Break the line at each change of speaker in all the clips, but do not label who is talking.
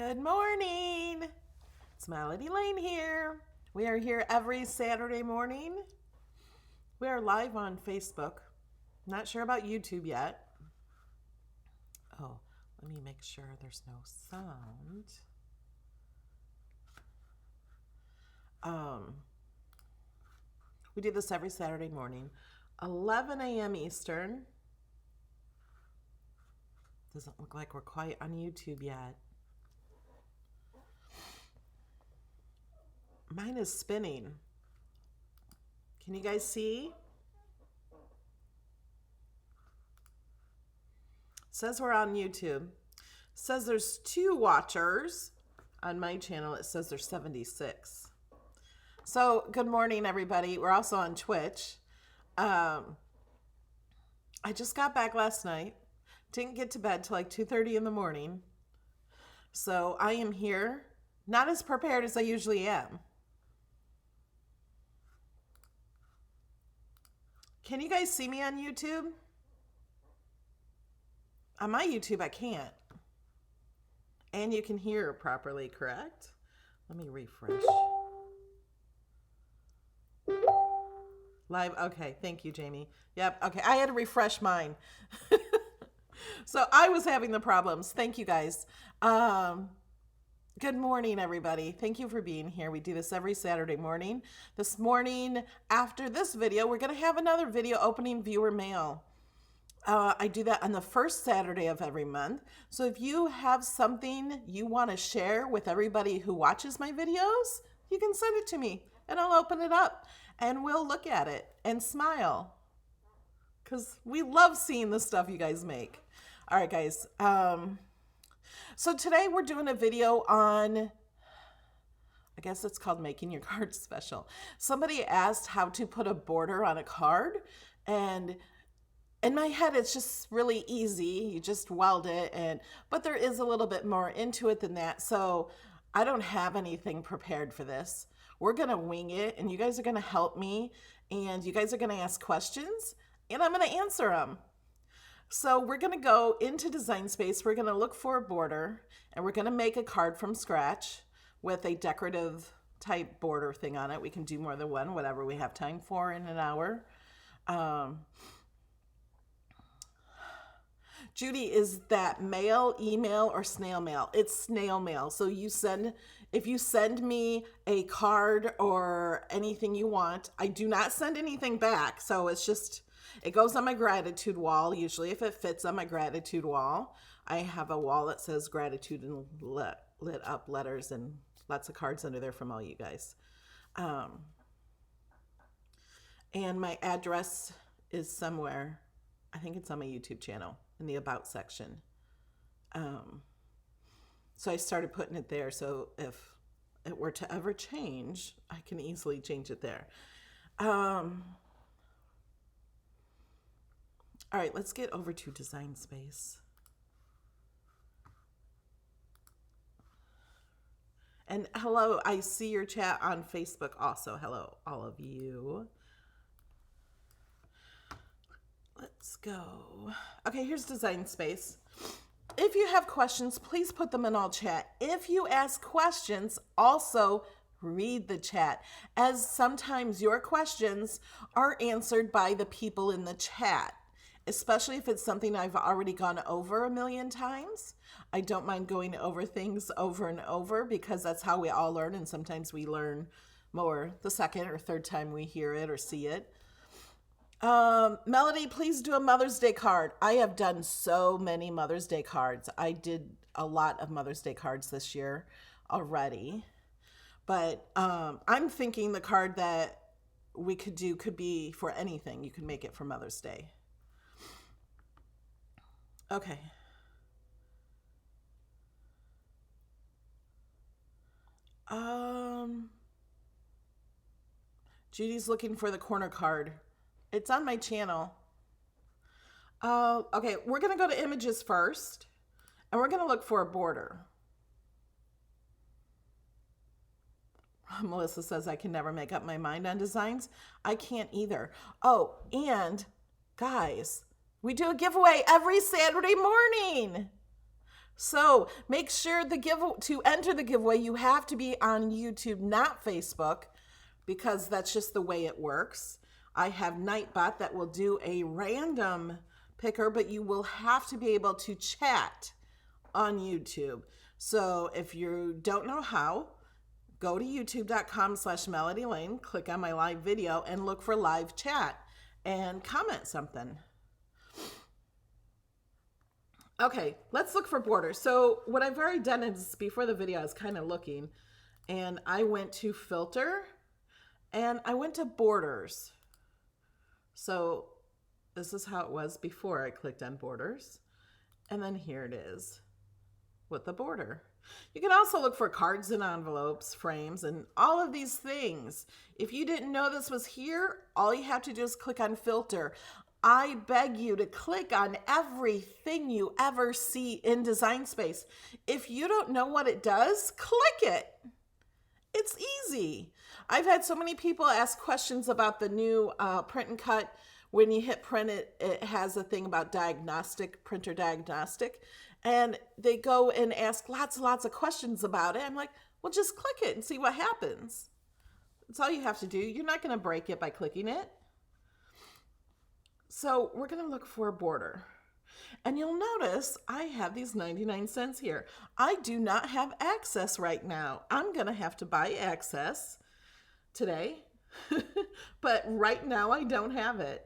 Good morning. It's Melody Lane here. We are here every Saturday morning. We are live on Facebook. Not sure about YouTube yet. Oh, let me make sure there's no sound. We do this every Saturday morning, 11 a.m. Eastern. Doesn't look like we're quite on YouTube yet. Mine is spinning. Can you guys see? It says we're on YouTube. It says there's 2 watchers. On my channel, it says there's 76. So, good morning, everybody. We're also on Twitch. I just got back last night. Didn't get to bed till like 2:30 in the morning. So, I am here, not as prepared as I usually am. Can you guys see me on YouTube? On my YouTube, I can't. And you can hear properly, correct? Let me refresh. Live, okay, thank you, Jamie. Yep, okay, I had to refresh mine. So I was having the problems. Thank you, guys. Good morning, everybody. Thank you for being here. We do this every Saturday morning. This morning, after this video, we're going to have another video opening viewer mail. I do that on the first Saturday of every month. So if you have something you want to share with everybody who watches my videos, you can send it to me and I'll open it up and we'll look at it and smile because we love seeing the stuff you guys make. All right, guys. So today we're doing a video on, I guess it's called making your card special. Somebody asked how to put a border on a card, and in my head it's just really easy. You just weld it, but there is a little bit more into it than that. So I don't have anything prepared for this. We're gonna wing it, and you guys are gonna help me, and you guys are gonna ask questions, and I'm gonna answer them. So we're going to go into Design Space. We're going to look for a border, and we're going to make a card from scratch with a decorative type border thing on it. We can do more than one, whatever we have time for in an hour. Judy, is that mail, email, or snail mail? It's snail mail. So if you send me a card or anything you want, I do not send anything back. So it goes on my gratitude wall, usually if it fits on my gratitude wall. I have a wall that says gratitude and lit up letters and lots of cards under there from all you guys. And my address is somewhere, I think it's on my YouTube channel in the About section. So I started putting it there, so if it were to ever change, I can easily change it there. All right, let's get over to Design Space. And hello, I see your chat on Facebook also. Hello, all of you. Let's go. Okay, here's Design Space. If you have questions, please put them in all chat. If you ask questions, also read the chat, as sometimes your questions are answered by the people in the chat. Especially if it's something I've already gone over a million times. I don't mind going over things over and over because that's how we all learn, and sometimes we learn more the second or third time we hear it or see it. Melody, please do a Mother's Day card. I have done so many Mother's Day cards. I did a lot of Mother's Day cards this year already. But I'm thinking the card that we could do could be for anything. You can make it for Mother's Day. Okay. Judy's looking for the corner card. It's on my channel. Okay, we're going to go to images first, and we're going to look for a border. Melissa says I can never make up my mind on designs. I can't either. Oh, and guys, we do a giveaway every Saturday morning. So make sure to enter the giveaway, you have to be on YouTube, not Facebook, because that's just the way it works. I have Nightbot that will do a random picker, but you will have to be able to chat on YouTube. So if you don't know how, go to youtube.com/MelodyLane, click on my live video and look for live chat and comment something. Okay, let's look for borders. So what I've already done is before the video, I was kind of looking and I went to filter and I went to borders. So this is how it was before I clicked on borders. And then here it is with the border. You can also look for cards and envelopes, frames, and all of these things. If you didn't know this was here, all you have to do is click on filter. I beg you to click on everything you ever see in Design Space. If you don't know what it does, click it. It's easy. I've had so many people ask questions about the new print and cut. When you hit print, it has a thing about diagnostic, printer diagnostic. And they go and ask lots and lots of questions about it. I'm like, well, just click it and see what happens. That's all you have to do. You're not going to break it by clicking it. So we're going to look for a border. And you'll notice I have these 99 cents here. I do not have access right now. I'm going to have to buy access today. But right now I don't have it.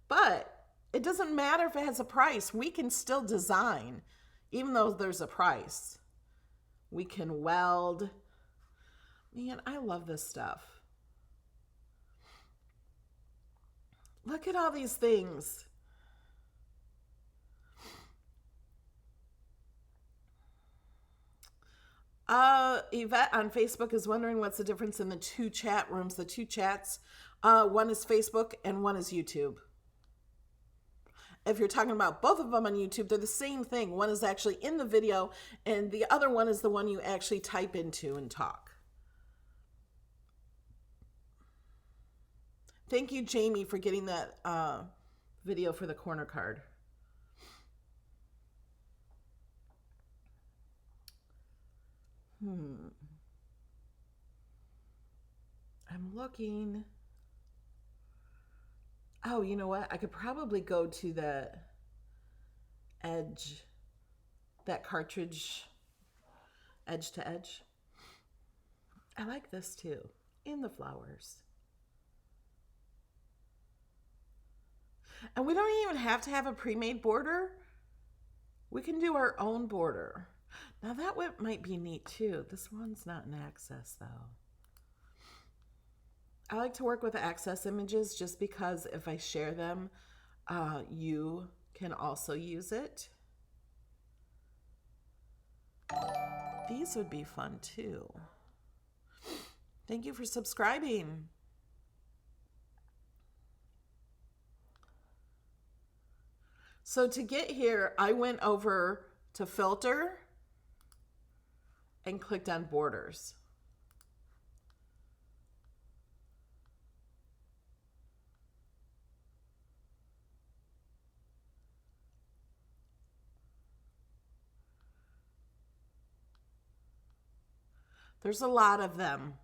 But it doesn't matter if it has a price. We can still design, even though there's a price. We can weld. Man, I love this stuff. Look at all these things. Yvette on Facebook is wondering what's the difference in the two chat rooms, the two chats. One is Facebook and one is YouTube. If you're talking about both of them on YouTube, they're the same thing. One is actually in the video and the other one is the one you actually type into and talk. Thank you, Jamie, for getting that video for the corner card. I'm looking. Oh, you know what? I could probably go to the edge, that cartridge, edge to edge. I like this too, in the flowers. And we don't even have to have a pre-made border. We can do our own border. Now that one might be neat too. This one's not in Access though. I like to work with Access images just because if I share them, you can also use it. These would be fun too. Thank you for subscribing. So to get here, I went over to filter and clicked on borders. There's a lot of them.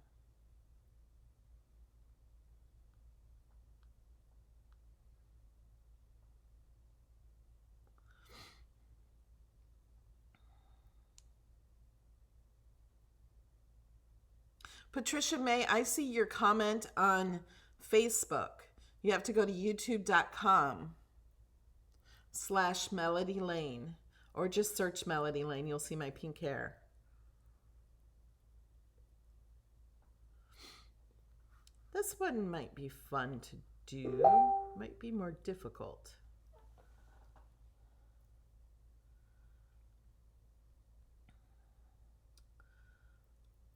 Patricia May, I see your comment on Facebook. You have to go to youtube.com/MelodyLane or just search Melody Lane. You'll see my pink hair. This one might be fun to do, might be more difficult.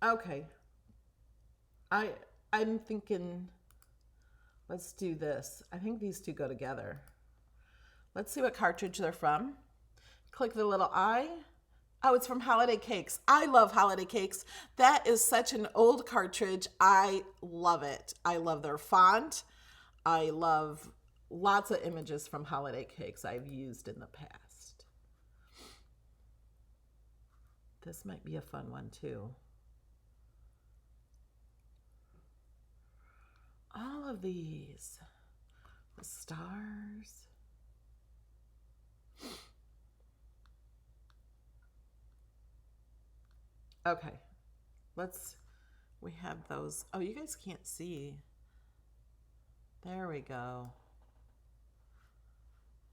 Okay. I'm thinking, let's do this. I think these two go together. Let's see what cartridge they're from. Click the little eye. Oh, it's from Holiday Cakes. I love Holiday Cakes. That is such an old cartridge. I love it. I love their font. I love lots of images from Holiday Cakes I've used in the past. This might be a fun one too. All of these, the stars. Okay, we have those. Oh, you guys can't see. There we go.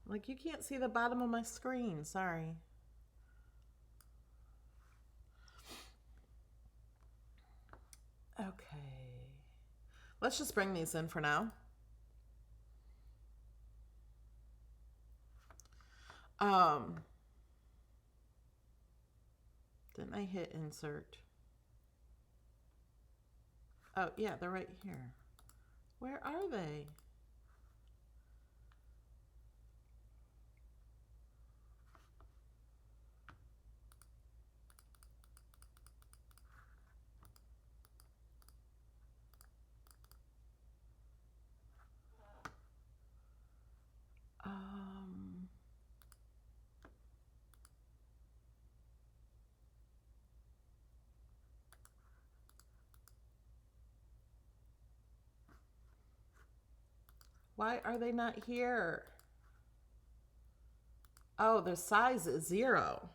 Like, you can't see the bottom of my screen, sorry. Okay. Let's just bring these in for now. Didn't I hit insert? Oh, yeah, they're right here. Where are they? Why are they not here? Oh, the size is 0.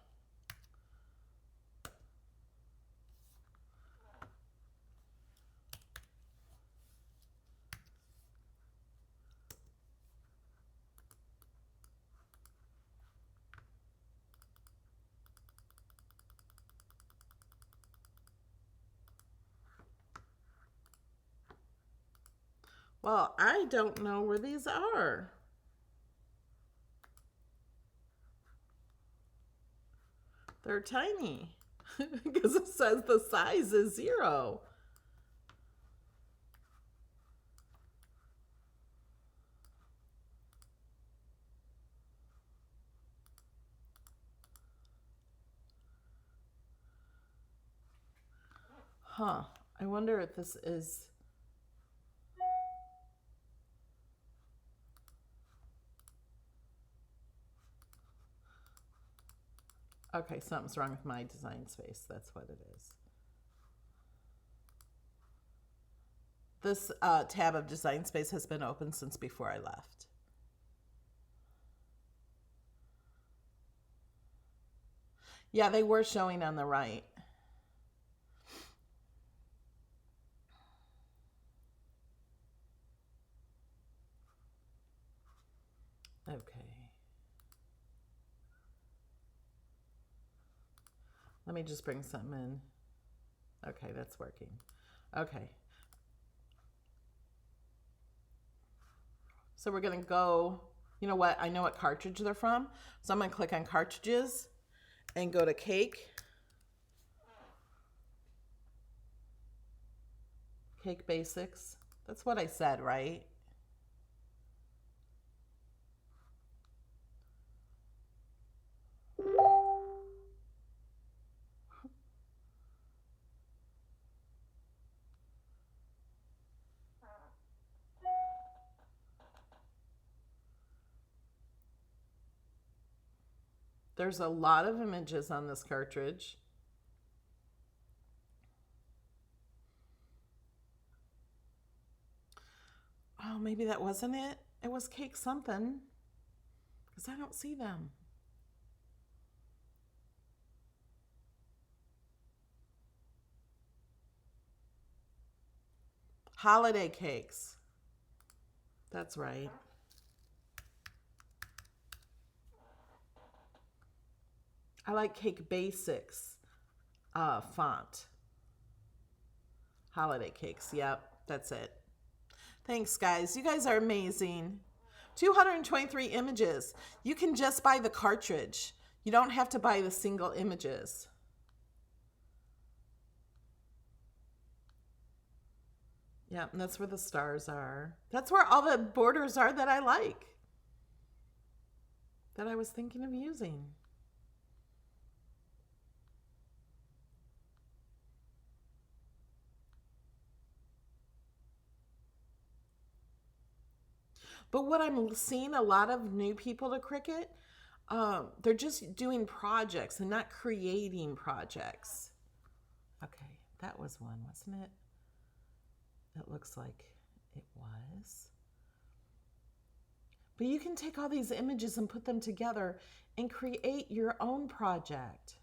Well, I don't know where these are. They're tiny because it says the size is 0. Huh. I wonder if this is... Okay, something's wrong with my design space. That's what it is. This tab of design space has been open since before I left. Yeah, they were showing on the right. Okay. Let me just bring something in. Okay, that's working. Okay. So we're going to go, you know what? I know what cartridge they're from. So I'm going to click on cartridges and go to cake. Cake basics. That's what I said, right? There's a lot of images on this cartridge. Oh, maybe that wasn't it. It was cake something, because I don't see them. Holiday cakes. That's right. I like Cake Basics font. Holiday cakes. Yep, that's it. Thanks, guys. You guys are amazing. 223 images. You can just buy the cartridge. You don't have to buy the single images. Yeah, and that's where the stars are. That's where all the borders are that I like, that I was thinking of using. But what I'm seeing a lot of new people to Cricut, they're just doing projects and not creating projects. Okay, that was one, wasn't it? It looks like it was. But you can take all these images and put them together and create your own project.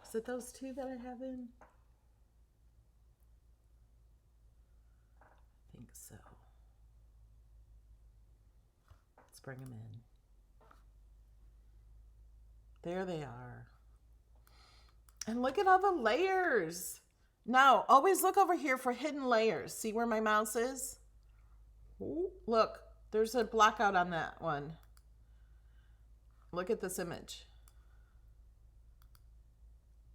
Is it those two that I have in? I think so. Let's bring them in. There they are. And look at all the layers. Now, always look over here for hidden layers. See where my mouse is? Ooh, look, there's a blackout on that one. Look at this image.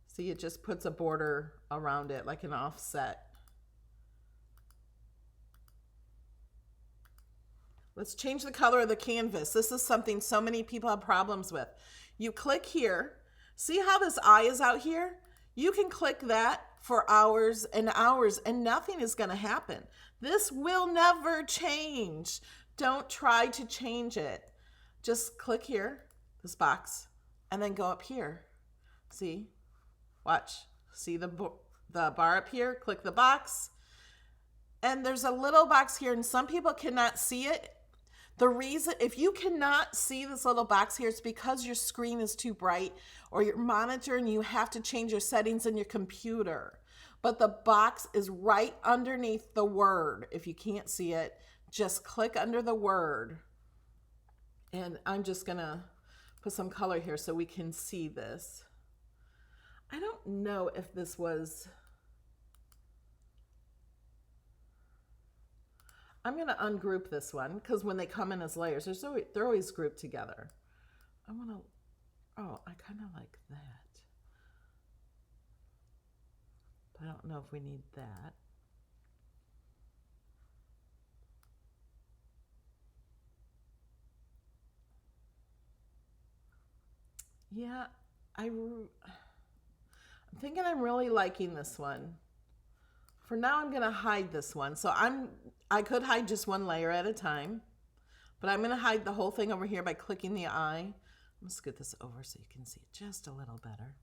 See, it just puts a border around it like an offset. Let's change the color of the canvas. This is something so many people have problems with. You click here. See how this eye is out here? You can click that for hours and hours and nothing is going to happen. This will never change. Don't try to change it. Just click here, this box, and then go up here. See? Watch. See the bar up here? Click the box. And there's a little box here, and some people cannot see it. The reason, if you cannot see this little box here, it's because your screen is too bright or your monitor and you have to change your settings in your computer. But the box is right underneath the word. If you can't see it, just click under the word. And I'm just gonna put some color here so we can see this. I don't know if this was... I'm going to ungroup this one because when they come in as layers, they're always grouped together. I want to, oh, I kind of like that. But I don't know if we need that. Yeah, I'm thinking I'm really liking this one. For now, I'm going to hide this one. So I could hide just one layer at a time, but I'm going to hide the whole thing over here by clicking the eye. I'm going to scoot this over so you can see it just a little better.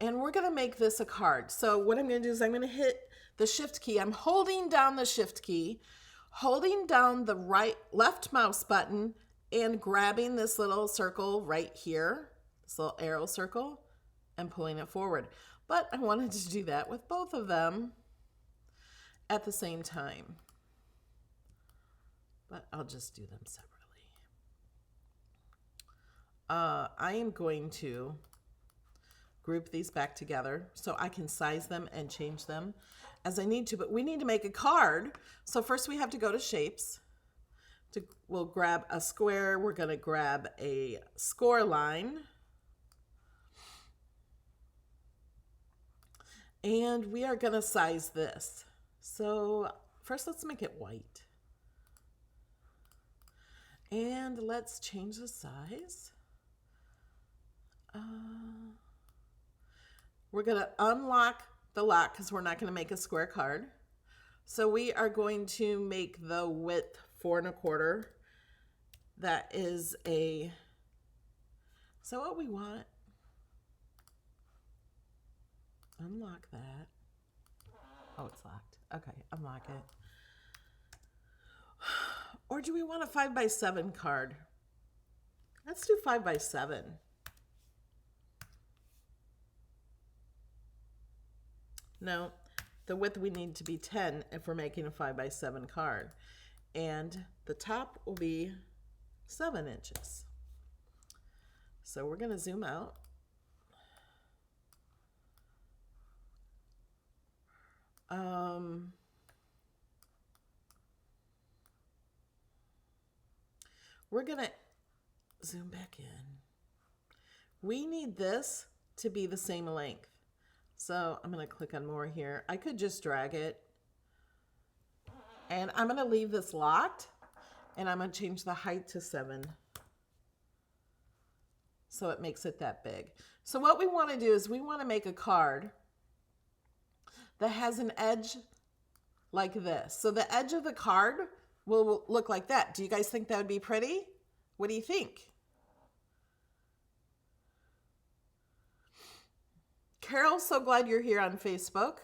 And we're going to make this a card. So what I'm going to do is I'm going to hit the shift key. I'm holding down the shift key, holding down the left mouse button and grabbing this little circle right here, this little arrow circle, and pulling it forward. But I wanted to do that with both of them at the same time. But I'll just do them separately. I am going to group these back together so I can size them and change them as I need to. But we need to make a card. So first we have to go to shapes. We'll grab a square. We're going to grab a score line. And we are going to size this. So first let's make it white. And let's change the size. We're going to unlock the lock because we're not going to make a square card. So we are going to make the width 4 1/4. That is so what we want. Unlock that. Oh, it's locked. Okay, unlock it. Or do we want a 5x7 card? Let's do 5x7. No, the width we need to be 10 if we're making a 5x7 card. And the top will be 7 inches. So we're going to zoom out. We're going to zoom back in. We need this to be the same length. So I'm going to click on more here. I could just drag it. And I'm going to leave this locked. And I'm going to change the height to 7. So it makes it that big. So what we want to do is we want to make a card that has an edge like this. So the edge of the card will look like that. Do you guys think that would be pretty? What do you think? Carol, so glad you're here on Facebook.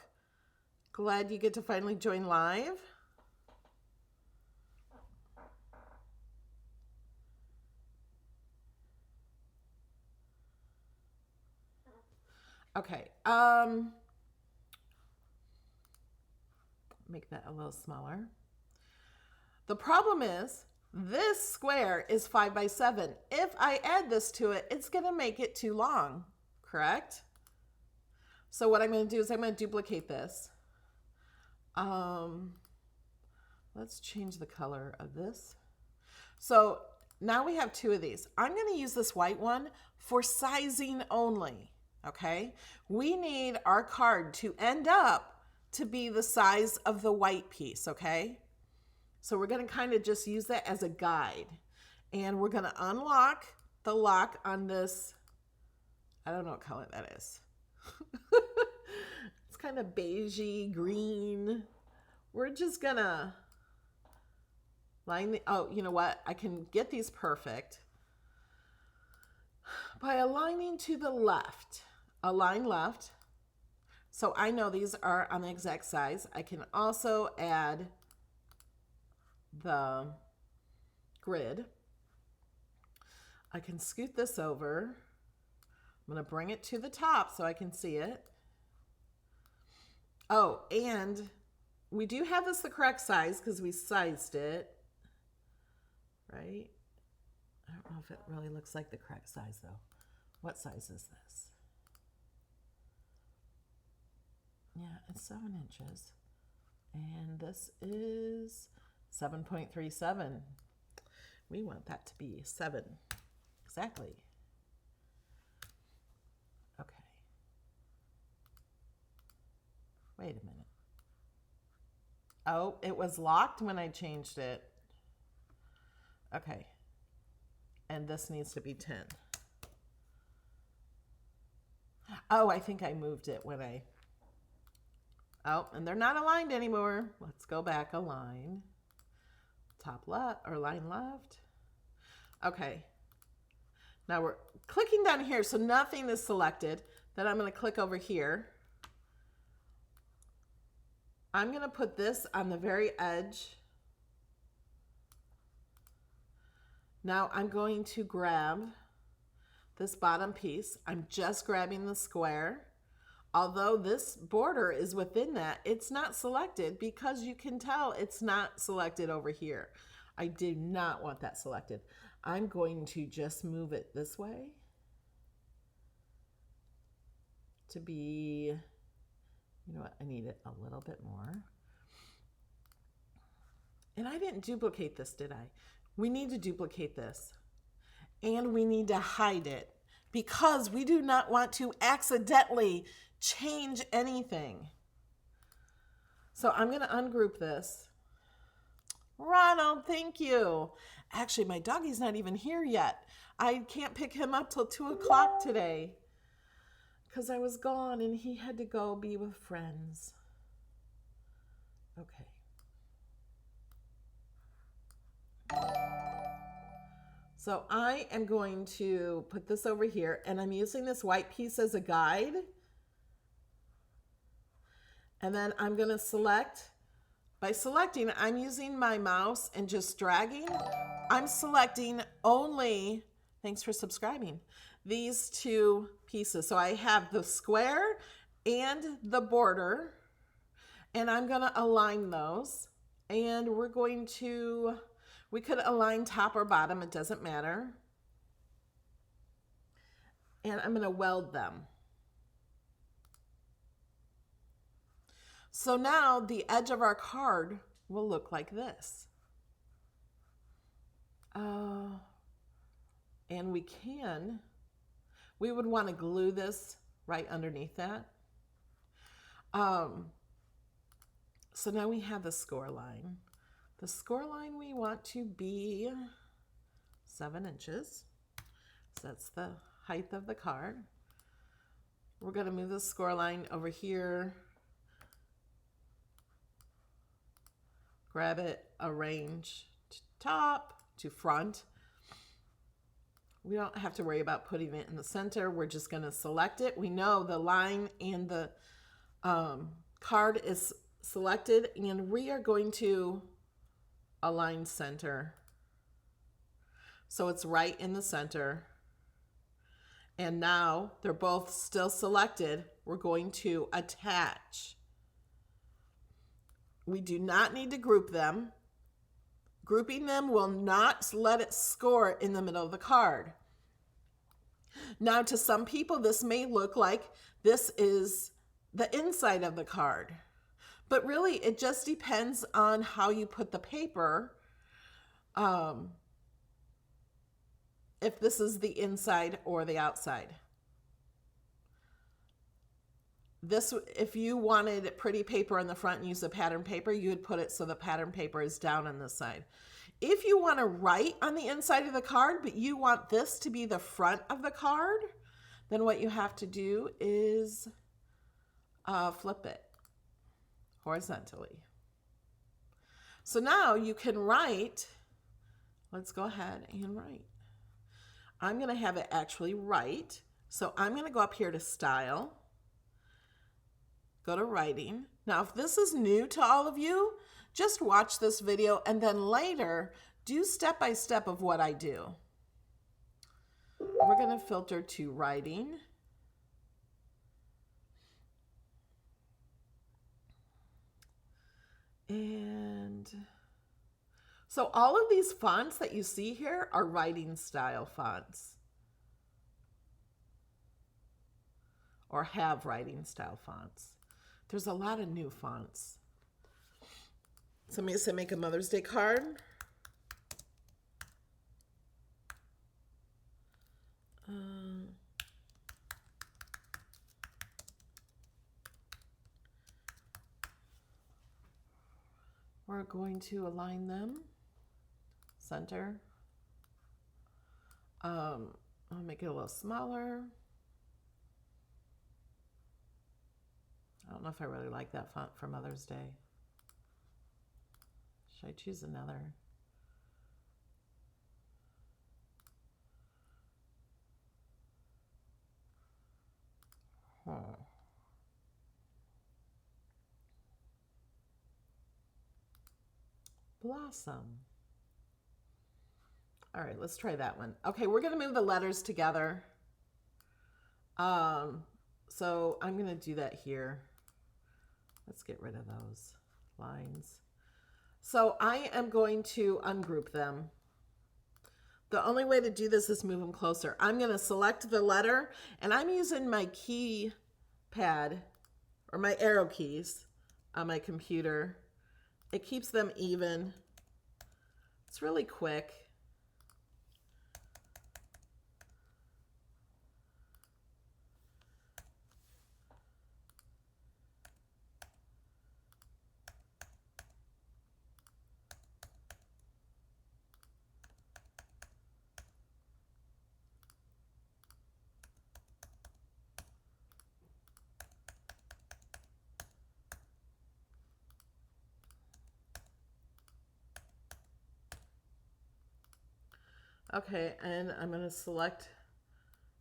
Glad you get to finally join live. Okay, make that a little smaller. The problem is this square is 5 by 7. If I add this to it, it's going to make it too long, correct? So what I'm going to do is I'm going to duplicate this. Let's change the color of this. So now we have 2 of these. I'm going to use this white one for sizing only. Okay, we need our card to end up to be the size of the white piece. Okay, so we're going to kind of just use that as a guide, and we're going to unlock the lock on this. I don't know what color that is. It's kind of beigey green. We're just gonna line the, oh, you know what? I can get these perfect by aligning to the left. Align left. So I know these are on the exact size. I can also add the grid. I can scoot this over. I'm going to bring it to the top so I can see it. Oh, and we do have this the correct size because we sized it, right? I don't know if it really looks like the correct size though. What size is this? Yeah, it's 7 inches. And this is 7.37. We want that to be 7. Exactly. Okay. Wait a minute. Oh, it was locked when I changed it. Okay. And this needs to be 10. Oh, I think I moved it when I... Oh, and they're not aligned anymore. Let's go back, align. Top left, or line left. Okay. Now we're clicking down here, so nothing is selected. Then I'm going to click over here. I'm going to put this on the very edge. Now I'm going to grab this bottom piece. I'm just grabbing the square. Although this border is within that, it's not selected because you can tell it's not selected over here. I do not want that selected. I'm going to just move it this way to be, you know what, I need it a little bit more. And I didn't duplicate this, did I? We need to duplicate this. And we need to hide it because we do not want to accidentally change anything. So I'm going to ungroup this. Ronald, thank you. Actually, my doggy's not even here yet. I can't pick him up till 2 o'clock today because I was gone and he had to go be with friends. Okay. So I am going to put this over here, and I'm using this white piece as a guide. And then I'm going to select. By selecting, I'm using my mouse and just dragging. I'm selecting only, thanks for subscribing, these 2 pieces. So I have the square and the border, and I'm going to align those. And we're going to, we could align top or bottom, it doesn't matter. And I'm going to weld them. So now the edge of our card will look like this. And we would want to glue this right underneath that. So now we have the score line. The score line we want to be 7 inches. So that's the height of the card. We're going to move the score line over here grab it, arrange to top to front. We don't have to worry about putting it in the center. We're just going to select it. We know the line and the card is selected, and we are going to align center. So it's right in the center. And now they're both still selected. We're going to attach. We do not need to group them. Grouping them will not let it score in the middle of the card. Now, to some people, this may look like this is the inside of the card. But really, it just depends on how you put the paper. If this is the inside or the outside. This, if you wanted pretty paper on the front and use a pattern paper, you would put it so the pattern paper is down on this side. If you want to write on the inside of the card, but you want this to be the front of the card, then what you have to do is flip it horizontally. So now you can write. Let's go ahead and write. I'm going to have it actually write. So I'm going to go up here to Style. Go to Writing. Now, if this is new to all of you, just watch this video and then later do step by step of what I do. We're going to filter to Writing. And so all of these fonts that you see here are writing style fonts, or have writing style fonts. There's a lot of new fonts. Somebody said make a Mother's Day card. We're going to align them. Center. I'll make it a little smaller. I don't know if I really like that font for Mother's Day. Should I choose another? Blossom. All right, let's try that one. Okay, we're going to move the letters together. So I'm going to do that here. Let's get rid of those lines. So I am going to ungroup them. The only way to do this is move them closer. I'm going to select the letter, and I'm using my key pad or my arrow keys on my computer. It keeps them even. It's really quick. Okay, and I'm going to select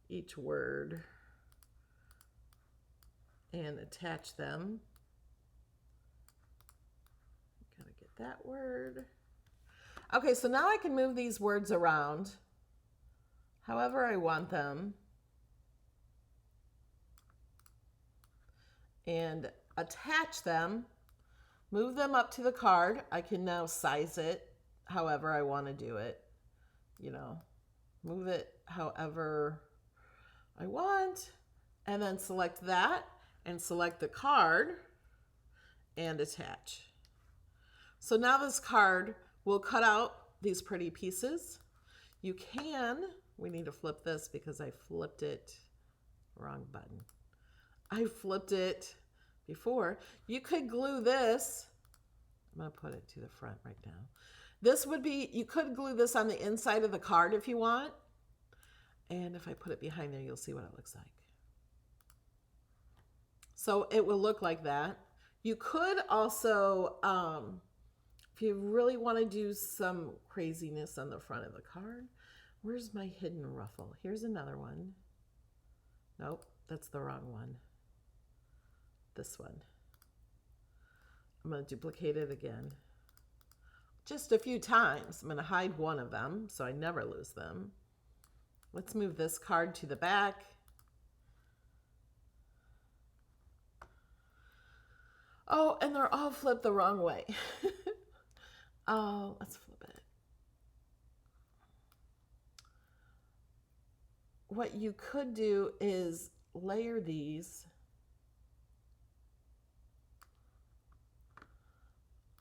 each word and attach them. Gotta get that word. Okay, so now I can move these words around however I want them and attach them, move them up to the card. I can now size it however I want to do it. You know, move it however I want, and then select that and select the card and attach. So now this card will cut out these pretty pieces. You can, we need to flip this because I flipped it, wrong button. I flipped it before. You could glue this. I'm going to put it to the front right now. This would be, you could glue this on the inside of the card if you want. And if I put it behind there, you'll see what it looks like. So it will look like that. You could also, if If you really want to do some craziness on the front of the card, where's my hidden ruffle? Here's another one. Nope, that's the wrong one. This one. I'm going to duplicate it again. Just a few times. I'm going to hide one of them so I never lose them. Let's move this card to the back. Oh, and they're all flipped the wrong way. Oh, let's flip it. What you could do is layer these.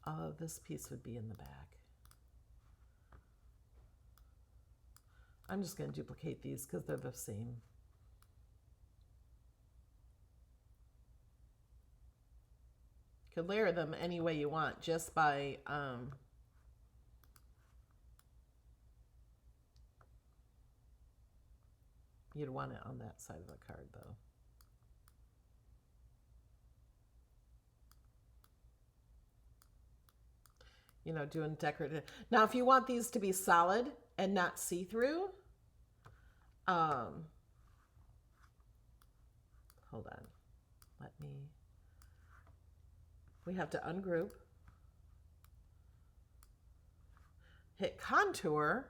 Oh, this piece would be in the back. I'm just going to duplicate these because they're the same. You could layer them any way you want just by you'd want it on that side of the card though. You know, doing decorative. Now, if you want these to be solid and not see-through, hold on. We have to ungroup. Hit contour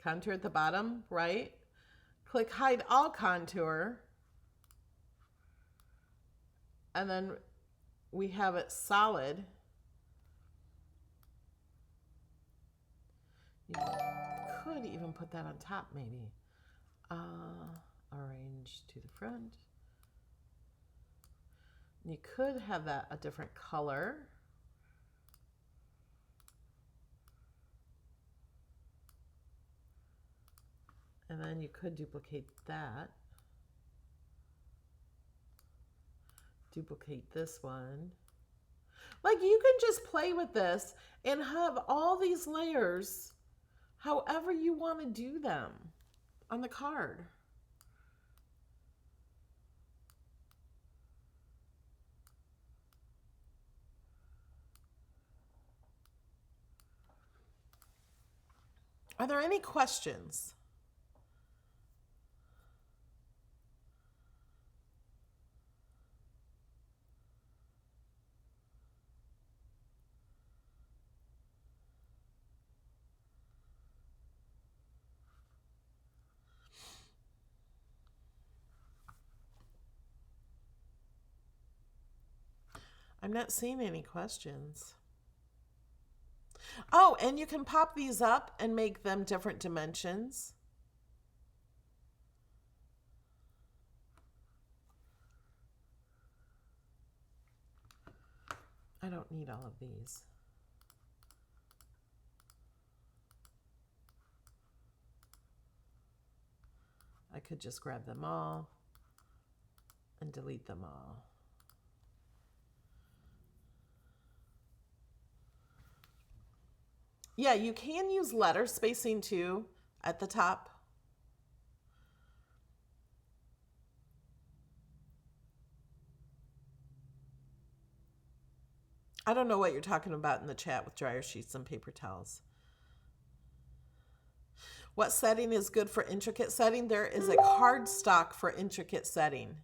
at the bottom, right? Click hide all contour. And then we have it solid. You could even put that on top maybe. Arrange to the front. You could have that a different color. And then you could duplicate that. Duplicate this one. Like you can just play with this and have all these layers however you want to do them on the card. Are there any questions? I'm not seeing any questions. Oh, and you can pop these up and make them different dimensions. I don't need all of these. I could just grab them all and delete them all. Yeah, you can use letter spacing too at the top. I don't know what you're talking about in the chat with dryer sheets and paper towels. What setting is good for intricate setting? There is a cardstock for intricate setting.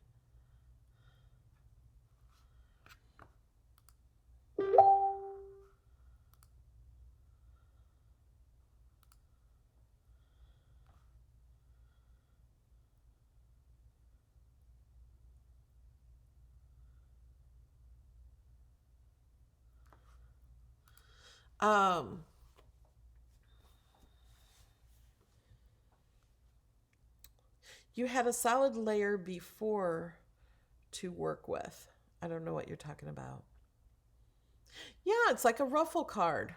You had a solid layer before to work with. I don't know what you're talking about. Yeah, it's like a ruffle card.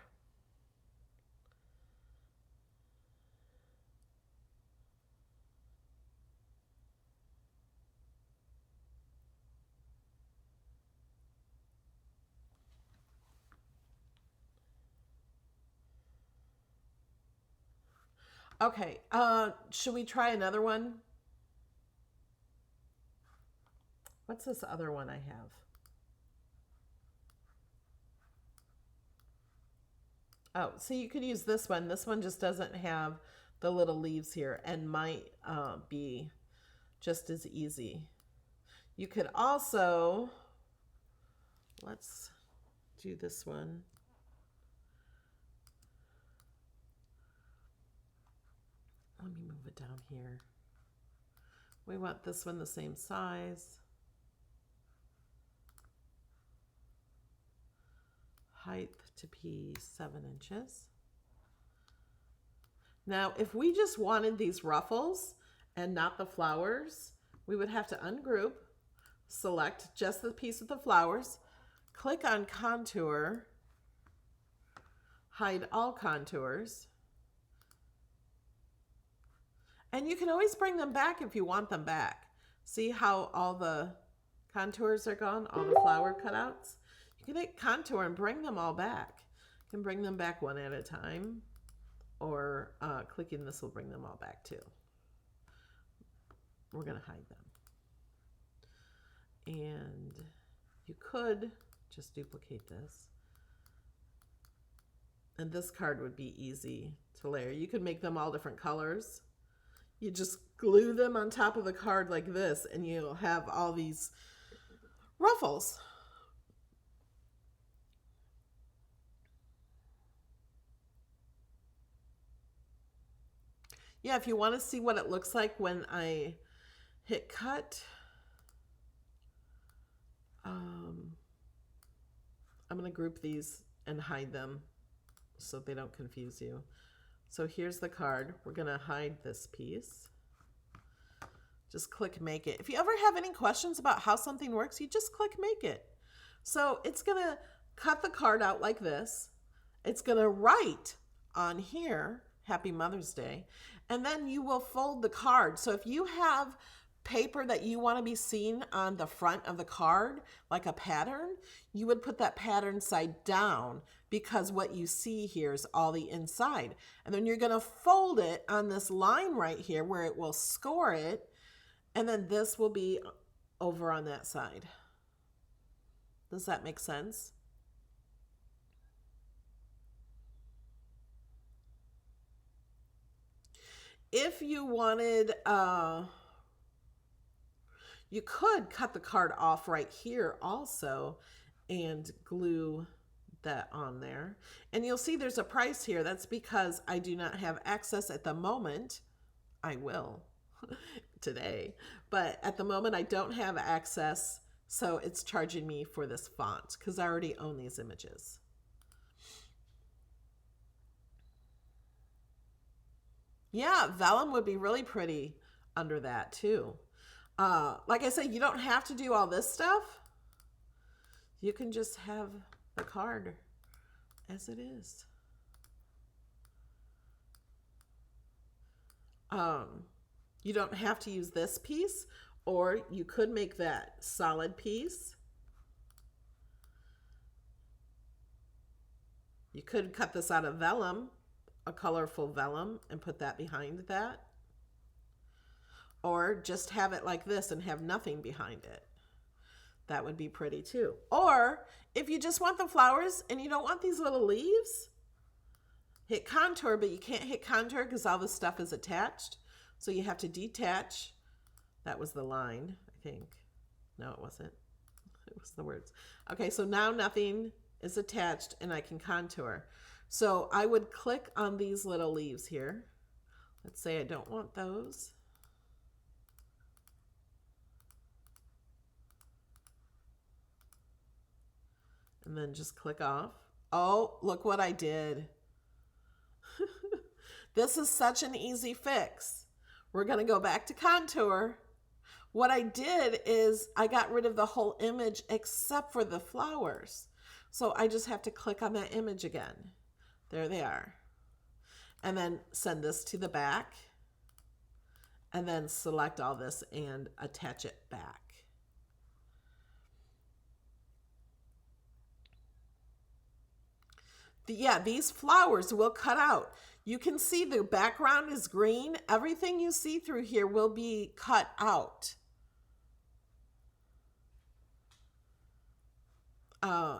Okay, should we try another one? What's this other one I have? Oh, so you could use this one. This one just doesn't have the little leaves here and might be just as easy. You could also, let's do this one. Let me move it down here. We want this one the same size. Height to be 7 inches. Now, if we just wanted these ruffles and not the flowers, we would have to ungroup, select just the piece with the flowers, click on contour, hide all contours, and you can always bring them back if you want them back. See how all the contours are gone, all the flower cutouts? You can hit contour and bring them all back. You can bring them back one at a time, or clicking this will bring them all back too. We're going to hide them. And you could just duplicate this. And this card would be easy to layer. You could make them all different colors. You just glue them on top of the card like this, and you'll have all these ruffles. Yeah, if you want to see what it looks like when I hit cut, I'm going to group these and hide them so they don't confuse you. So here's the card. We're going to hide this piece. Just click make it. If you ever have any questions about how something works, you just click make it. So it's going to cut the card out like this. It's going to write on here, Happy Mother's Day, and then you will fold the card. So if you have paper that you want to be seen on the front of the card, like a pattern, you would put that pattern side down, because what you see here is all the inside. And then you're going to fold it on this line right here where it will score it, and then this will be over on that side. Does that make sense? If you wanted, you could cut the card off right here also and glue that on there. And you'll see there's a price here. That's because I do not have access at the moment. I will today, but at the moment I don't have access, so it's charging me for this font because I already own these images. Yeah, vellum would be really pretty under that too. Like I said, you don't have to do all this stuff. You can just have the card as it is. You don't have to use this piece, or you could make that solid piece. You could cut this out of vellum, a colorful vellum, and put that behind that. Or just have it like this and have nothing behind it. That would be pretty too. Or if you just want the flowers and you don't want these little leaves, hit contour, but you can't hit contour because all this stuff is attached. So you have to detach. That was the line, I think. No, it wasn't. It was the words. Okay, so now nothing is attached and I can contour. So I would click on these little leaves here. Let's say I don't want those. And then just click off. Oh, look what I did. This is such an easy fix. We're going to go back to contour. What I did is I got rid of the whole image except for the flowers. So I just have to click on that image again. There they are. And then send this to the back. And then select all this and attach it back. Yeah, these flowers will cut out. You can see the background is green. Everything you see through here will be cut out.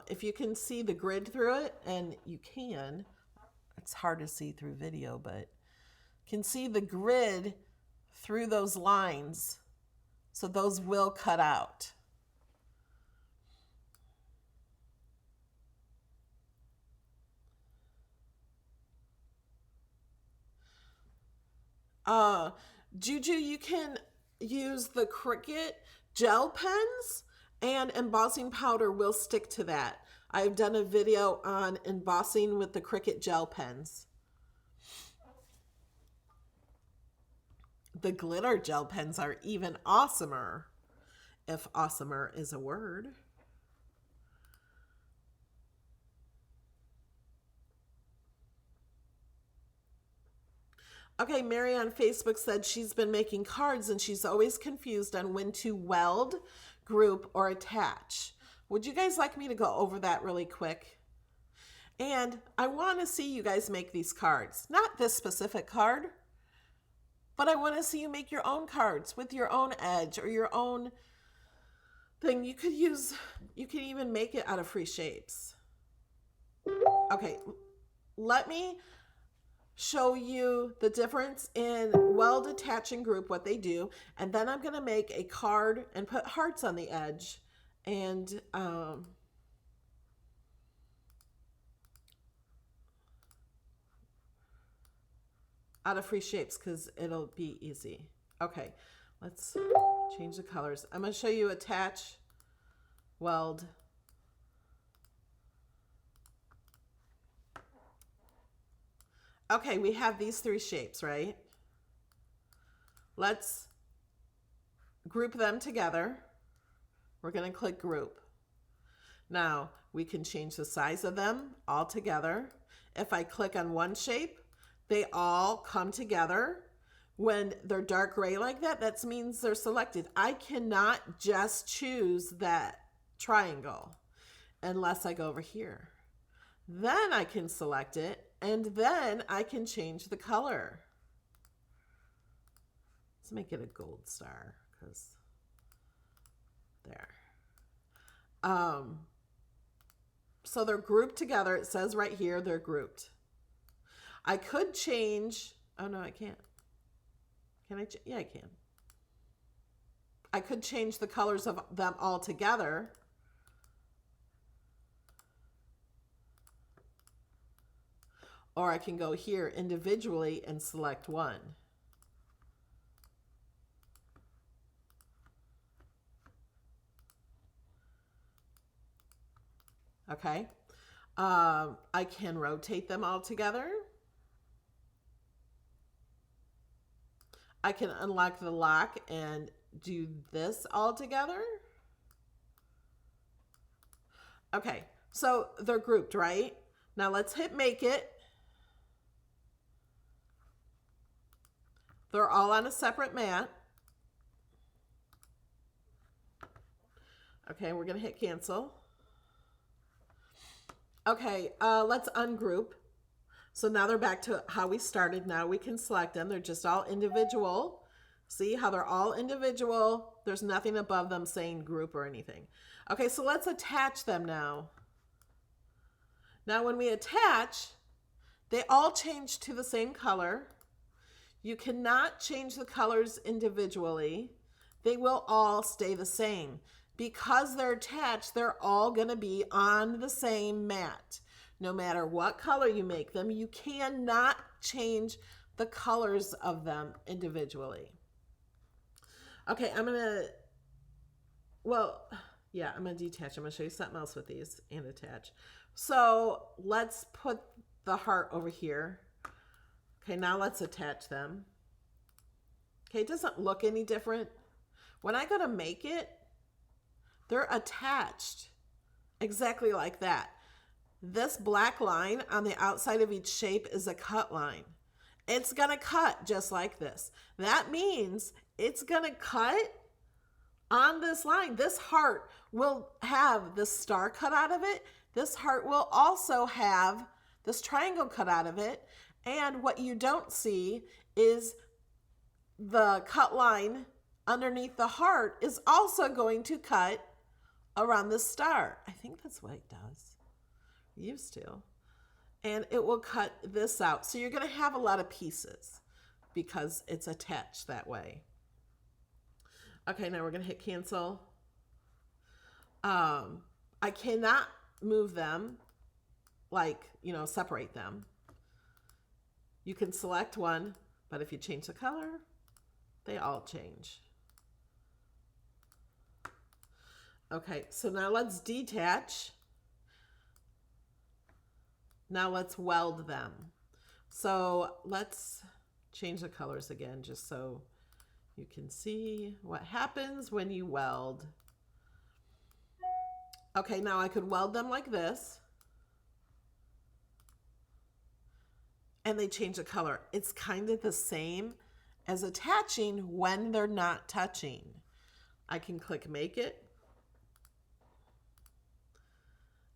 If you can see the grid through it, and you can, It's hard to see through video, but can see the grid through those lines. So those will cut out. Juju, you can use the Cricut gel pens, and embossing powder will stick to that. I've done a video on embossing with the Cricut gel pens. The glitter gel pens are even awesomer, if awesomer is a word. Okay, Mary on Facebook said she's been making cards and she's always confused on when to weld, group, or attach. Would you guys like me to go over that really quick? And I want to see you guys make these cards. Not this specific card, but I want to see you make your own cards with your own edge or your own thing. You could even make it out of free shapes. Okay, let me show you the difference in weld, attach, and group, what they do, and then I'm going to make a card and put hearts on the edge and out of free shapes because it'll be easy. Okay, let's change the colors. I'm going to show you attach, weld, okay, we have these three shapes, right? Let's group them together. We're going to click group. Now, we can change the size of them all together. If I click on one shape, they all come together. When they're dark gray like that, that means they're selected. I cannot just choose that triangle unless I go over here. Then I can select it, and then I can change the color. Let's make it a gold star, because there. So they're grouped together. It says right here they're grouped. I could change, oh no, I can't. Can I? Yeah, I can. I could change the colors of them all together. Or I can go here individually and select one. Okay. I can rotate them all together. I can unlock the lock and do this all together. Okay, so they're grouped, right? Now let's hit make it. They're all on a separate mat. Okay, we're gonna hit cancel. Okay, let's ungroup. So now they're back to how we started. Now we can select them. They're just all individual. See how they're all individual. There's nothing above them saying group or anything. Okay, so let's attach them now. Now when we attach, they all change to the same color. You cannot change the colors individually. They will all stay the same. Because they're attached, they're all going to be on the same mat. No matter what color you make them, you cannot change the colors of them individually. Okay, I'm going to detach. I'm going to show you something else with these and attach. So let's put the heart over here. Okay, now let's attach them. Okay, it doesn't look any different. When I go to make it, they're attached exactly like that. This black line on the outside of each shape is a cut line. It's gonna cut just like this. That means it's gonna cut on this line. This heart will have the star cut out of it. This heart will also have this triangle cut out of it. And what you don't see is the cut line underneath the heart is also going to cut around the star. I think that's what it does. It used to. and it will cut this out. So you're going to have a lot of pieces because it's attached that way. Okay, now we're going to hit cancel. I cannot move them, like, you know, separate them. You can select one, but if you change the color, they all change. Okay, so now let's detach. Now let's weld them. So let's change the colors again just so you can see what happens when you weld. Okay, now I could weld them like this. And they change the color. It's kind of the same as attaching when they're not touching. I can click make it.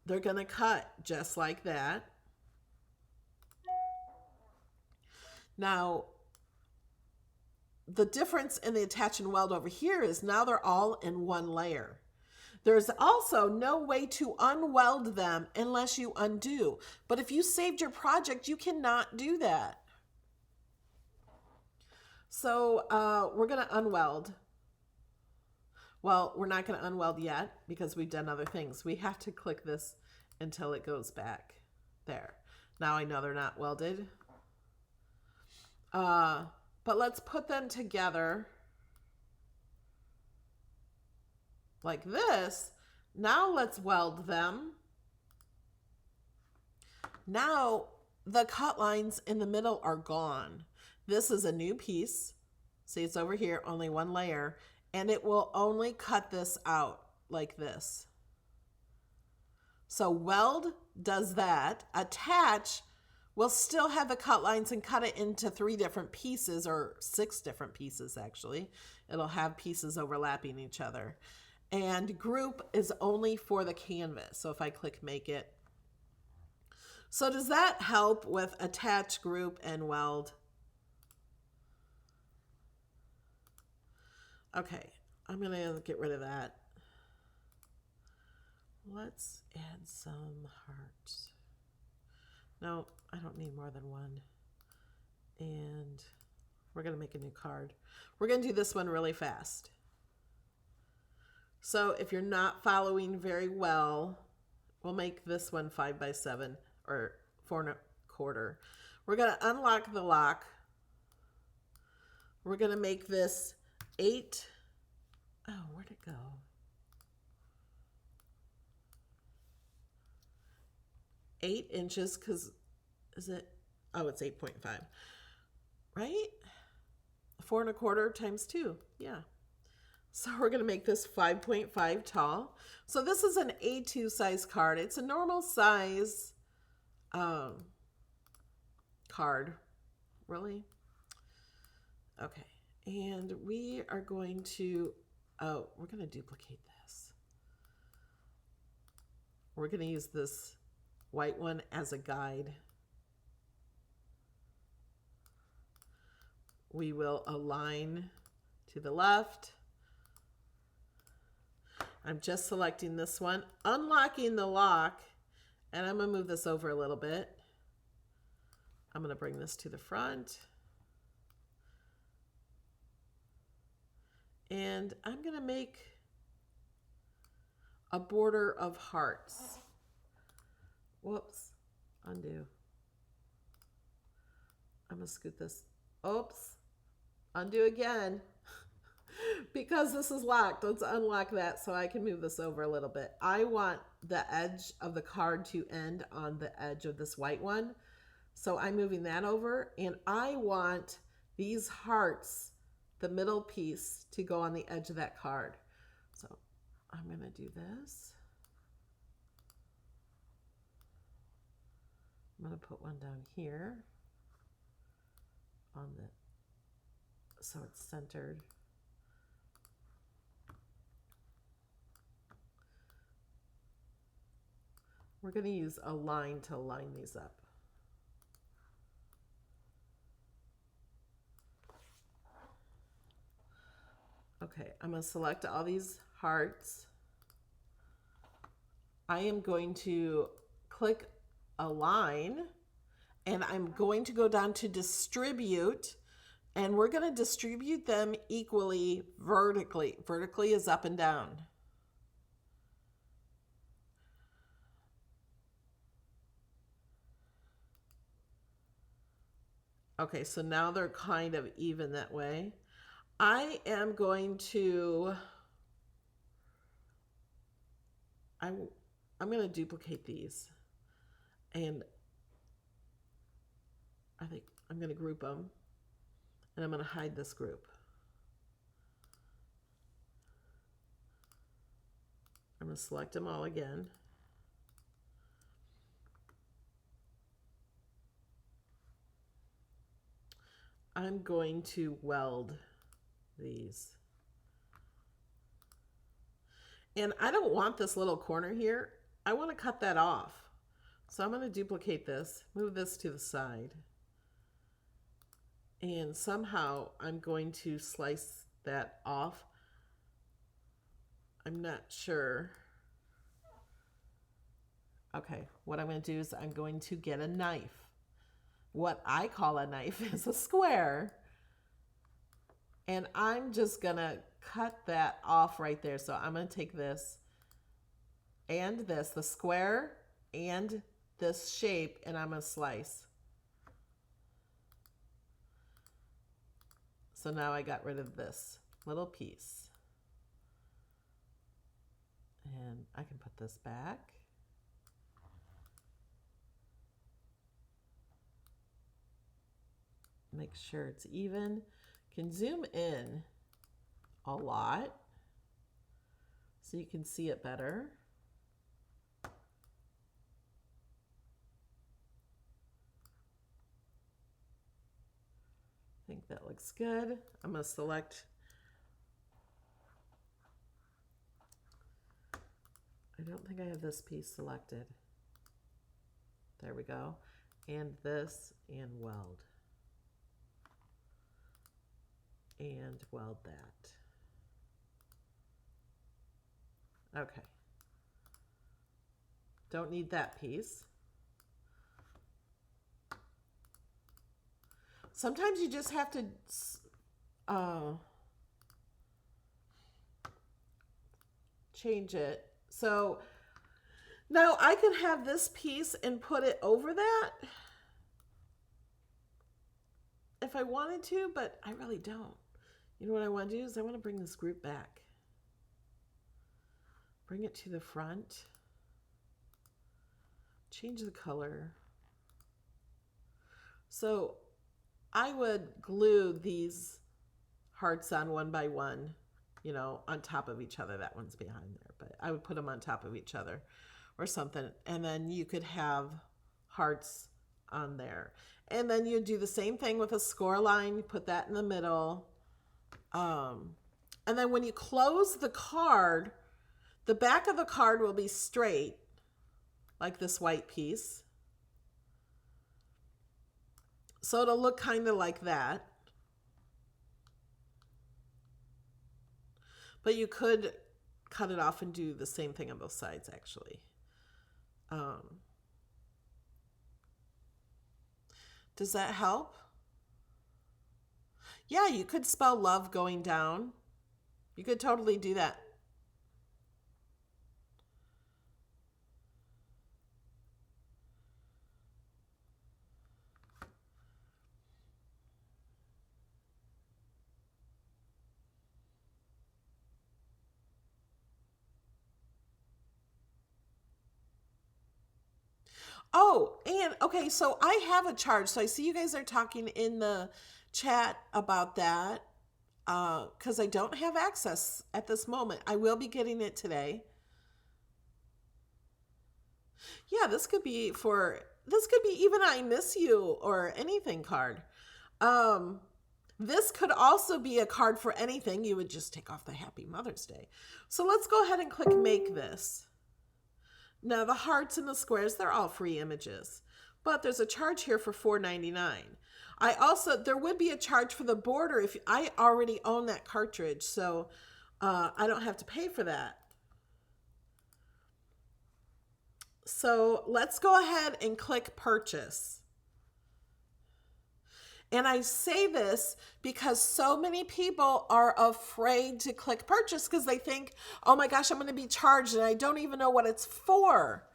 They're going to cut just like that. Now, the difference in the attach and weld over here is now they're all in one layer. There's also no way to unweld them unless you undo. But if you saved your project, you cannot do that. So we're going to unweld. Well, we're not going to unweld yet because we've done other things. We have to click this until it goes back. There. Now I know they're not welded. But let's put them together like this. Now let's weld them. Now the cut lines in the middle are gone. This is a new piece. See, it's over here, only one layer, and it will only cut this out like this. So weld does that. Attach will still have the cut lines and cut it into 3 different pieces, or 6 different pieces actually. It'll have pieces overlapping each other. And group is only for the canvas. So if I click make it. So does that help with attach, group, and weld? Okay, I'm gonna get rid of that. Let's add some hearts. No, I don't need more than one. And we're gonna make a new card. We're gonna do this one really fast. So if you're not following very well, we'll make this one 5 by 7 or 4 1/4. We're gonna unlock the lock. We're gonna make this 8. Oh, where'd it go? 8 inches, because is it? Oh, it's 8.5, right? 4 1/4 times 2. Yeah. So we're going to make this 5.5 tall. So this is an A2 size card. It's a normal size card. Really? Okay. And we are going to, we're going to duplicate this. We're going to use this white one as a guide. We will align to the left. I'm just selecting this one, unlocking the lock, and I'm going to move this over a little bit. I'm going to bring this to the front. And I'm going to make a border of hearts. Whoops, undo. I'm going to scoot this. Oops, undo again. Because this is locked, let's unlock that so I can move this over a little bit. I want the edge of the card to end on the edge of this white one. So I'm moving that over, and I want these hearts, the middle piece, to go on the edge of that card. So I'm going to do this. I'm going to put one down here on the, so it's centered. We're going to use a line to line these up. Okay, I'm going to select all these hearts. I am going to click align And I'm going to go down to distribute, and we're going to distribute them equally vertically. Vertically is up and down. Okay, so now they're kind of even that way. I am going to, I'm going to duplicate these, and I think I'm going to group them, and I'm going to hide this group. I'm going to select them all again. I'm going to weld these. And I don't want this little corner here. I want to cut that off. So I'm going to duplicate this, move this to the side. And somehow I'm going to slice that off. I'm not sure. Okay, what I'm going to do is I'm going to get a knife. What I call a knife is a square. And I'm just going to cut that off right there. So I'm going to take this and this, the square and this shape, and I'm going to slice. So now I got rid of this little piece. And I can put this back. Make sure it's even. Can zoom in a lot so you can see it better. I think that looks good. I'm going to select, I don't think I have this piece selected. There we go. And this, and weld. And weld that. Okay. Don't need that piece. Sometimes you just have to change it. So now I could have this piece and put it over that if I wanted to, but I really don't. You know what I want to do is I want to bring this group back. Bring it to the front. Change the color. So I would glue these hearts on one by one, you know, on top of each other. That one's behind there, but I would put them on top of each other or something. And then you could have hearts on there. And then you do the same thing with a score line. You put that in the middle. And then when you close the card, the back of the card will be straight, like this white piece. So it'll look kind of like that. But you could cut it off and do the same thing on both sides, actually. Does that help? Yeah, you could spell love going down. You could totally do that. Oh, and okay, so I have a charge. So I see you guys are talking in the chat about that because I don't have access at this moment. I will be getting it today. Yeah, this could be even I miss you or anything card. This could also be a card for anything. You would just take off the Happy Mother's Day. So let's go ahead and click make this. Now the hearts and the squares, they're all free images, but there's a charge here for $4.99. There would be a charge for the border if I already own that cartridge, so I don't have to pay for that. So let's go ahead and click purchase. And I say this because so many people are afraid to click purchase because they think, oh my gosh, I'm going to be charged and I don't even know what it's for.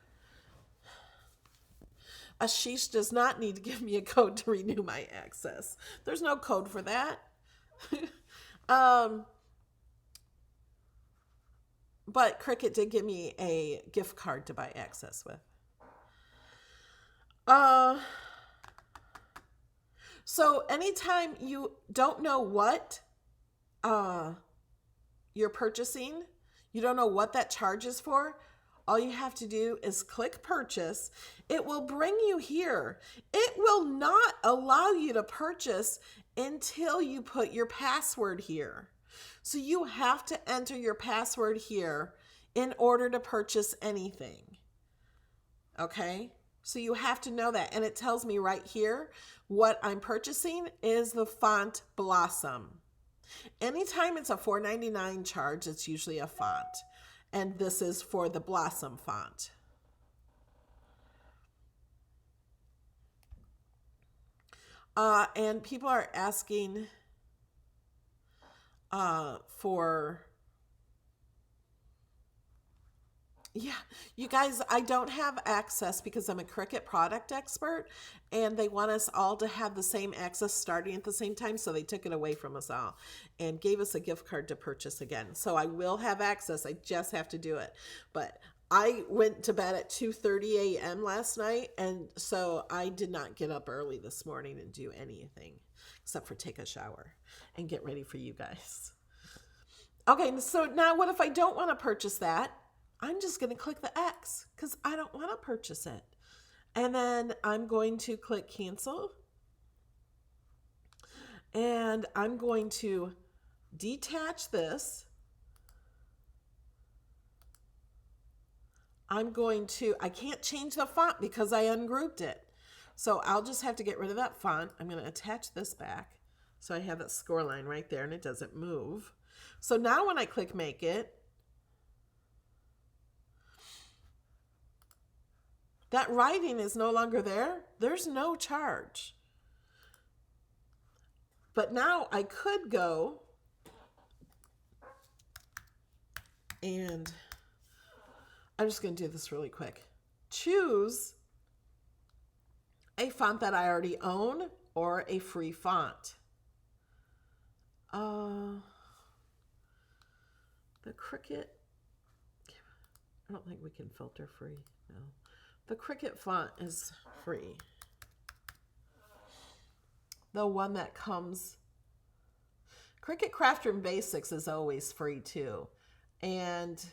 Ashish does not need to give me a code to renew my access. There's no code for that. But Cricut did give me a gift card to buy access with. So anytime you don't know what you're purchasing, you don't know what that charge is for, all you have to do is click purchase. It will bring you here. It will not allow you to purchase until you put your password here. So you have to enter your password here in order to purchase anything. Okay? So you have to know that. And it tells me right here what I'm purchasing is the font Blossom. Anytime it's a $4.99 charge, it's usually a font. And this is for the Blossom font. And people are asking for... Yeah, you guys, I don't have access because I'm a Cricut product expert and they want us all to have the same access starting at the same time. So they took it away from us all and gave us a gift card to purchase again. So I will have access. I just have to do it. But I went to bed at 2:30 a.m. last night. And so I did not get up early this morning and do anything except for take a shower and get ready for you guys. Okay, so now what if I don't want to purchase that? I'm just going to click the X because I don't want to purchase it. And then I'm going to click cancel. And I'm going to detach this. I can't change the font because I ungrouped it. So I'll just have to get rid of that font. I'm going to attach this back. So I have that score line right there and it doesn't move. So now when I click make it, that writing is no longer there. There's no charge. But now I could go and I'm just going to do this really quick. Choose a font that I already own or a free font. The Cricut, I don't think we can filter free. No. The Cricut font is free. The one that comes, Cricut Craftroom Basics is always free too. And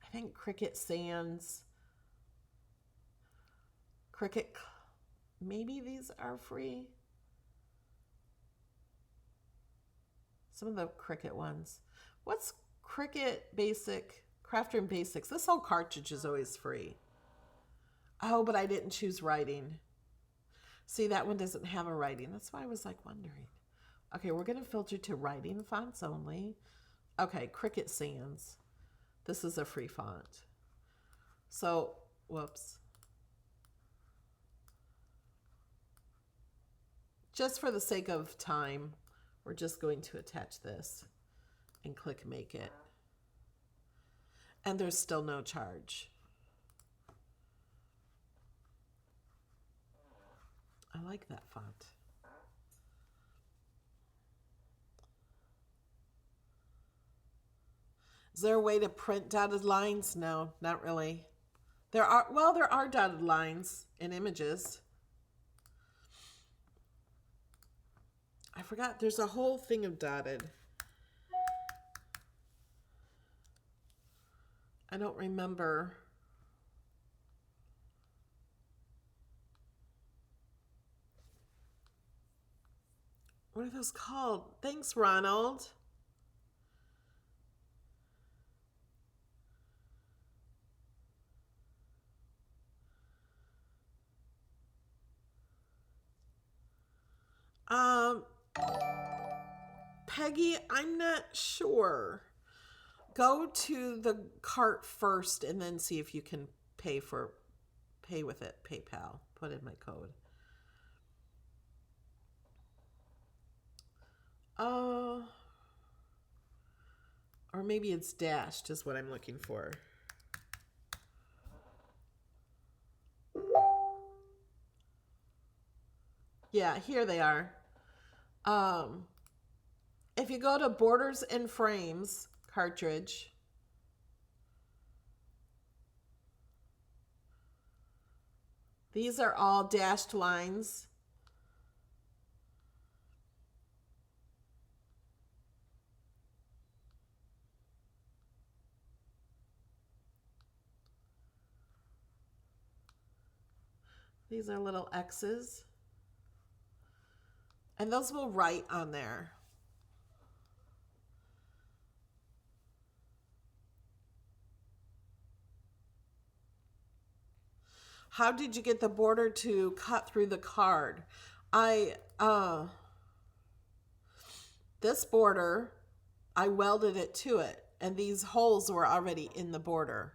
I think Cricut Sans, Cricut, maybe these are free. Some of the Cricut ones. What's Cricut Basic, Craftroom Basics? This whole cartridge is always free. Oh, but I didn't choose writing. See, that one doesn't have a writing. That's why I was like wondering. Okay, we're going to filter to writing fonts only. Okay, Cricut Sans. This is a free font. So, whoops. Just for the sake of time, we're just going to attach this and click make it. And there's still no charge. I like that font. Is there a way to print dotted lines? No, not really. There are dotted lines in images. I forgot there's a whole thing of dotted. I don't remember. What are those called? Thanks, Ronald. Peggy, I'm not sure. Go to the cart first and then see if you can pay with it. PayPal. Put in my code. Or maybe it's dashed is what I'm looking for. Yeah, here they are. If you go to Borders and Frames cartridge, these are all dashed lines. These are little X's. And those will write on there. How did you get the border to cut through the card? This border, I welded it to it, and these holes were already in the border.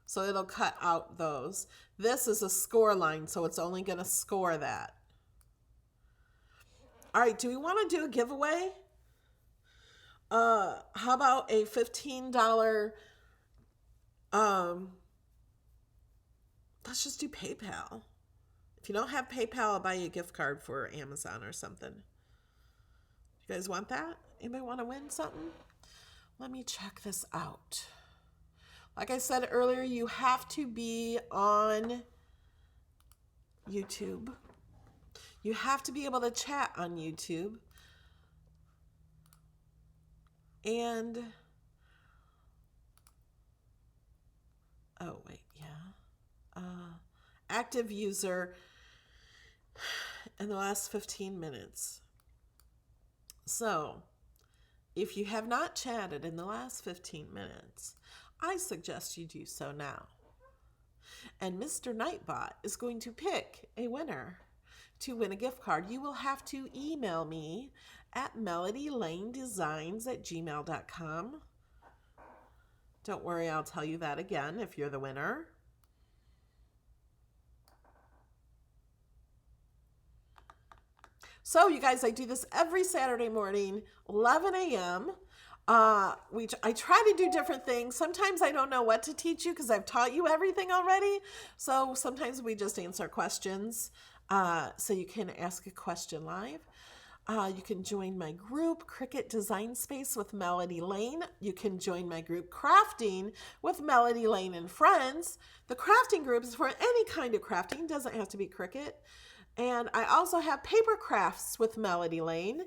So it'll cut out those. This is a score line, so it's only going to score that. All right, do we want to do a giveaway? How about a $15, let's just do PayPal. If you don't have PayPal, I'll buy you a gift card for Amazon or something. You guys want that? Anybody want to win something? Let me check this out. Like I said earlier, you have to be on YouTube. You have to be able to chat on YouTube. And, oh wait, yeah. Active user in the last 15 minutes. So, if you have not chatted in the last 15 minutes, I suggest you do so now. And Mr. Nightbot is going to pick a winner to win a gift card. You will have to email me at melodylanedesigns@gmail.com. Don't worry, I'll tell you that again if you're the winner. So you guys, I do this every Saturday morning, 11 a.m. I try to do different things. Sometimes I don't know what to teach you because I've taught you everything already. So sometimes we just answer questions. So you can ask a question live. You can join my group, Cricut Design Space with Melody Lane. You can join my group, Crafting with Melody Lane and Friends. The crafting group is for any kind of crafting. Doesn't have to be Cricut. And I also have Paper Crafts with Melody Lane.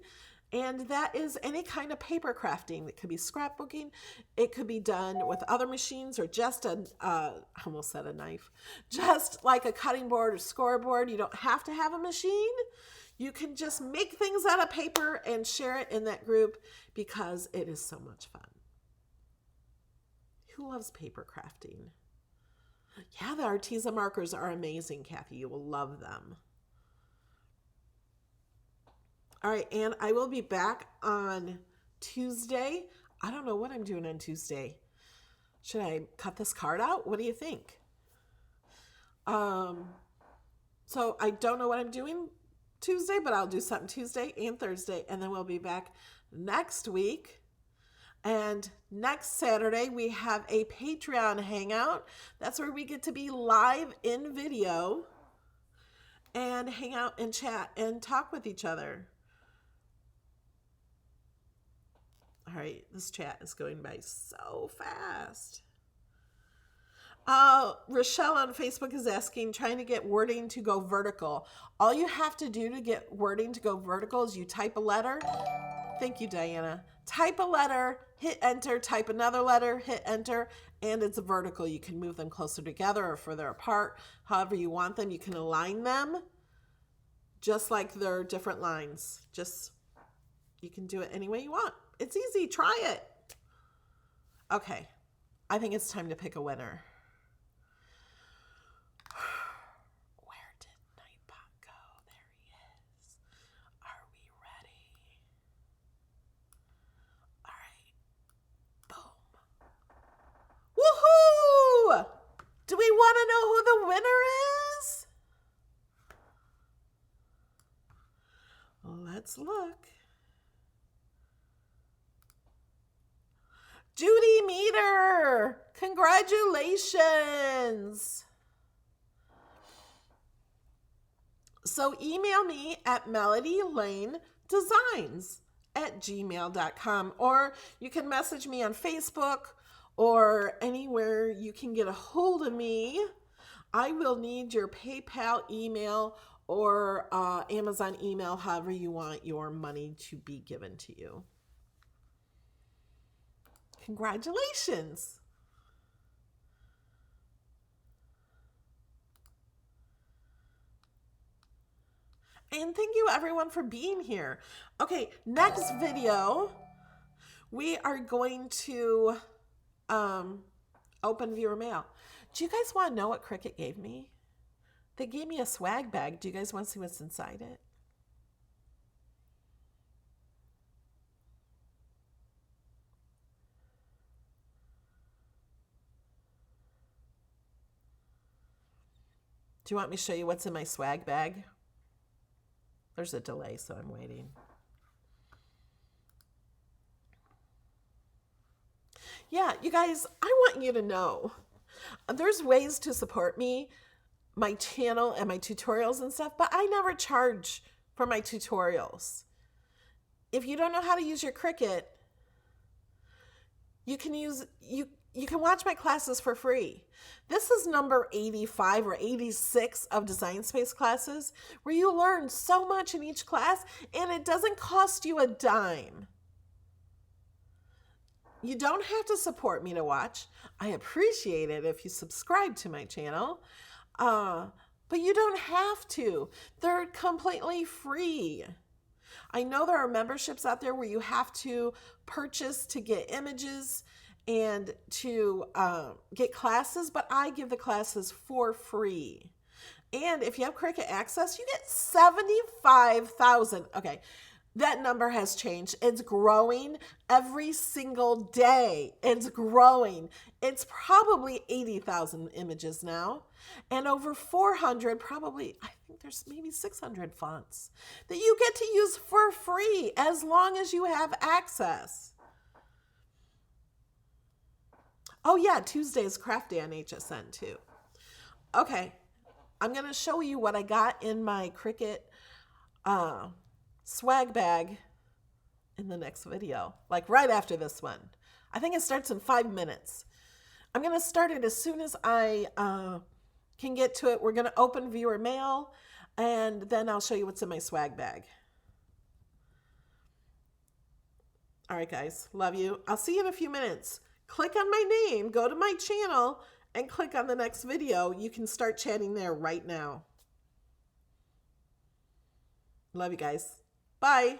And that is any kind of paper crafting. It could be scrapbooking. It could be done with other machines or just I almost said a knife. Just like a cutting board or scoreboard. You don't have to have a machine. You can just make things out of paper and share it in that group because it is so much fun. Who loves paper crafting? Yeah, the Arteza markers are amazing, Kathy. You will love them. All right, and I will be back on Tuesday. I don't know what I'm doing on Tuesday. Should I cut this card out? What do you think? So I don't know what I'm doing Tuesday, but I'll do something Tuesday and Thursday, and then we'll be back next week. And next Saturday, we have a Patreon hangout. That's where we get to be live in video and hang out and chat and talk with each other. All right, this chat is going by so fast. Rochelle on Facebook is asking, trying to get wording to go vertical. All you have to do to get wording to go vertical is you type a letter. Thank you, Diana. Type a letter, hit enter, type another letter, hit enter, and it's vertical. You can move them closer together or further apart. However you want them, you can align them just like they're different lines. You can do it any way you want. It's easy. Try it. Okay. I think it's time to pick a winner. Where did Nightbot go? There he is. Are we ready? All right. Boom. Woohoo! Do we want to know who the winner is? Let's look. Judy Meter, congratulations. So email me at melodylanedesigns@gmail.com, or you can message me on Facebook or anywhere you can get a hold of me. I will need your PayPal email or Amazon email, however you want your money to be given to you. Congratulations. And thank you everyone for being here. Okay, next video, we are going to open viewer mail. Do you guys want to know what Cricut gave me? They gave me a swag bag. Do you guys want to see what's inside it? Do you want me to show you what's in my swag bag? There's a delay, so I'm waiting. Yeah, you guys, I want you to know there's ways to support me, my channel and my tutorials and stuff, but I never charge for my tutorials. If you don't know how to use your Cricut, you can watch my classes for free. This is number 85 or 86 of Design Space classes, where you learn so much in each class and it doesn't cost you a dime. You don't have to support me to watch. I appreciate it if you subscribe to my channel, but you don't have to. They're completely free. I know there are memberships out there where you have to purchase to get images and to get classes, but I give the classes for free. And if you have Cricut Access, you get 75,000. Okay, that number has changed. It's growing every single day. It's growing. It's probably 80,000 images now, and over 400, probably, I think there's maybe 600 fonts that you get to use for free as long as you have access. Oh yeah, Tuesday is craft day on HSN too. Okay, I'm gonna show you what I got in my Cricut swag bag in the next video, like right after this one. I think it starts in 5 minutes. I'm gonna start it as soon as I can get to it. We're gonna open viewer mail, and then I'll show you what's in my swag bag. All right, guys, love you. I'll see you in a few minutes. Click on my name, go to my channel, and click on the next video. You can start chatting there right now. Love you guys. Bye.